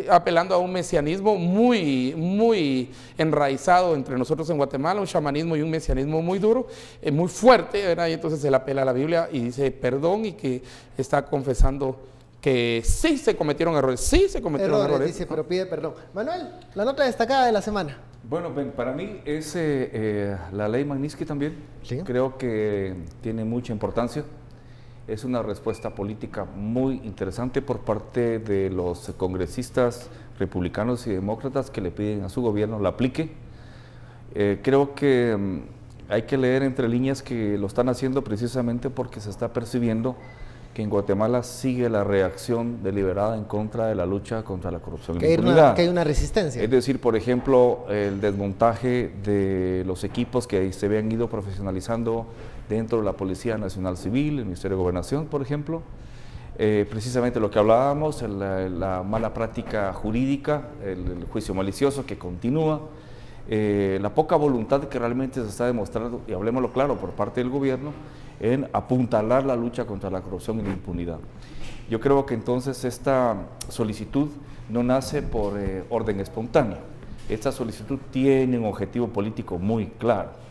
apelando a un mesianismo muy enraizado entre nosotros en Guatemala, un chamanismo y un mesianismo muy duro, muy fuerte, ¿verdad? Y entonces él apela a la Biblia y dice perdón, y que está confesando que sí se cometieron errores, errores. Dice, pero pide perdón. Manuel, la nota destacada de la semana. Bueno, para mí es la ley Magnitsky también. ¿Sí? Creo que tiene mucha importancia. es una respuesta política muy interesante por parte de los congresistas republicanos y demócratas que le piden a su gobierno la aplique. Creo que hay que leer entre líneas que lo están haciendo precisamente porque se está percibiendo que en Guatemala sigue la reacción deliberada en contra de la lucha contra la corrupción y la impunidad. Que hay una resistencia. Es decir, por ejemplo, el desmontaje de los equipos que se habían ido profesionalizando dentro de la Policía Nacional Civil, el Ministerio de Gobernación, por ejemplo. Precisamente lo que hablábamos, la mala práctica jurídica, el juicio malicioso que continúa, la poca voluntad que realmente se está demostrando, y hablemoslo claro, por parte del gobierno, en apuntalar la lucha contra la corrupción y la impunidad. Yo creo que entonces esta solicitud no nace por orden espontáneo. Esta solicitud tiene un objetivo político muy claro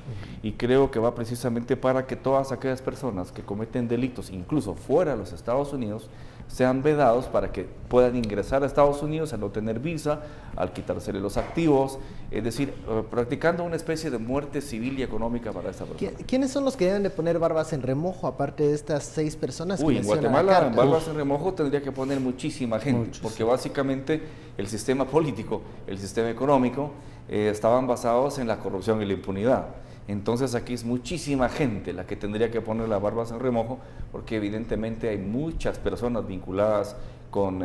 y creo que va precisamente para que todas aquellas personas que cometen delitos, incluso fuera de los Estados Unidos, sean vedados para que puedan ingresar a Estados Unidos al no tener visa, al quitársele los activos, es decir, practicando una especie de muerte civil y económica para esta persona. ¿Quiénes son los que deben de poner barbas en remojo, aparte de estas 6 personas? En Guatemala barbas en remojo tendría que poner muchísima gente, porque básicamente el sistema político, el sistema económico, estaban basados en la corrupción y la impunidad. Entonces aquí es muchísima gente la que tendría que poner las barbas en remojo, porque evidentemente hay muchas personas vinculadas con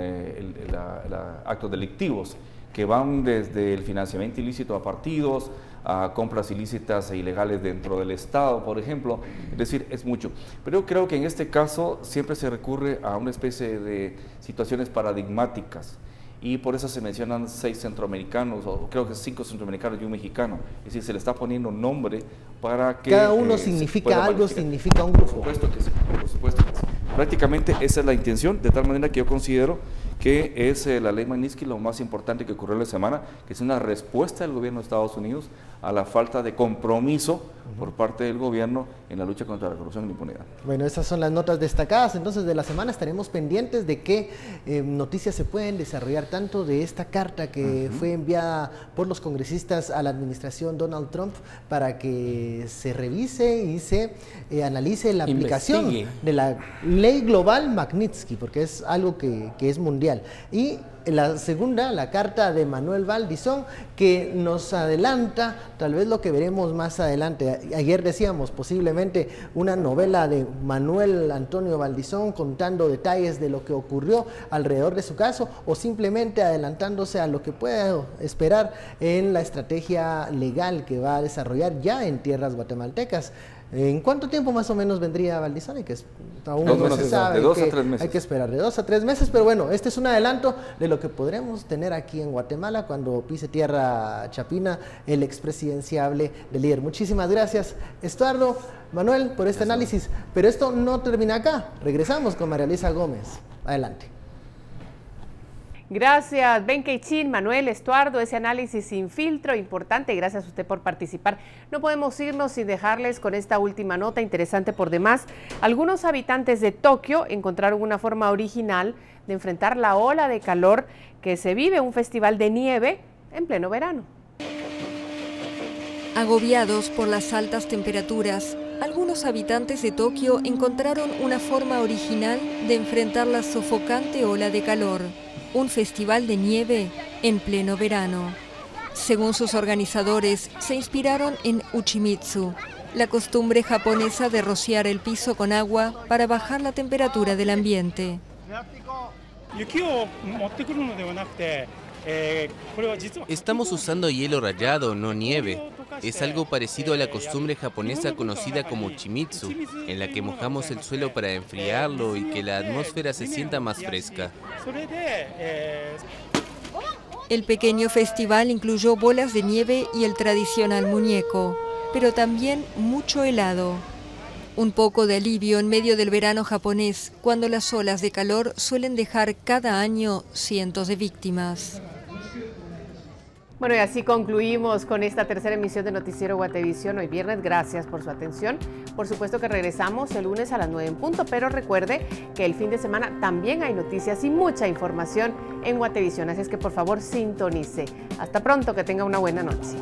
actos delictivos, que van desde el financiamiento ilícito a partidos, a compras ilícitas e ilegales dentro del Estado, por ejemplo. Es decir, es mucho. Pero yo creo que en este caso siempre se recurre a una especie de situaciones paradigmáticas, y por eso se mencionan 6 centroamericanos, o creo que 5 centroamericanos y un mexicano. Es decir, se le está poniendo un nombre para que... Cada uno significa algo, significa un grupo. Por supuesto que sí, por supuesto que sí. Prácticamente esa es la intención, de tal manera que yo considero que es la ley Magnitsky lo más importante que ocurrió la semana, que es una respuesta del gobierno de Estados Unidos a la falta de compromiso por parte del gobierno en la lucha contra la corrupción y la impunidad. Bueno, esas son las notas destacadas entonces de la semana. Estaremos pendientes de qué noticias se pueden desarrollar, tanto de esta carta que fue enviada por los congresistas a la administración Donald Trump para que se revise y se analice la aplicación de la ley global Magnitsky, porque es algo que es mundial. Y la segunda, la carta de Manuel Valdizón, que nos adelanta tal vez lo que veremos más adelante. Ayer decíamos posiblemente una novela de Manuel Antonio Valdizón contando detalles de lo que ocurrió alrededor de su caso, o simplemente adelantándose a lo que puede esperar en la estrategia legal que va a desarrollar ya en tierras guatemaltecas. ¿En cuánto tiempo más o menos vendría Valdizón? Aún no se sabe. De 2 a 3 meses. Hay que esperar de 2 a 3 meses, pero bueno, este es un adelanto de lo que podremos tener aquí en Guatemala cuando pise tierra chapina el expresidenciable del líder. Muchísimas gracias, Estuardo, Manuel, por este análisis. Pero esto no termina acá. Regresamos con María Luisa Gómez. Adelante. Gracias, Ben Keichin, Manuel, Estuardo, ese análisis sin filtro importante. Gracias a usted por participar. No podemos irnos sin dejarles con esta última nota interesante por demás. Algunos habitantes de Tokio encontraron una forma original de enfrentar la ola de calor que se vive, un festival de nieve en pleno verano. Agobiados por las altas temperaturas, algunos habitantes de Tokio encontraron una forma original de enfrentar la sofocante ola de calor. Un festival de nieve en pleno verano. Según sus organizadores, se inspiraron en Uchimitsu, la costumbre japonesa de rociar el piso con agua para bajar la temperatura del ambiente. Estamos usando hielo rallado, no nieve. Es algo parecido a la costumbre japonesa conocida como Uchimitsu, en la que mojamos el suelo para enfriarlo y que la atmósfera se sienta más fresca. El pequeño festival incluyó bolas de nieve y el tradicional muñeco, pero también mucho helado. Un poco de alivio en medio del verano japonés, cuando las olas de calor suelen dejar cada año cientos de víctimas. Bueno, y así concluimos con esta tercera emisión de Noticiero Guatevisión hoy viernes. Gracias por su atención. Por supuesto que regresamos el lunes a las 9 en punto, pero recuerde que el fin de semana también hay noticias y mucha información en Guatevisión, así es que por favor sintonice. Hasta pronto, que tenga una buena noche.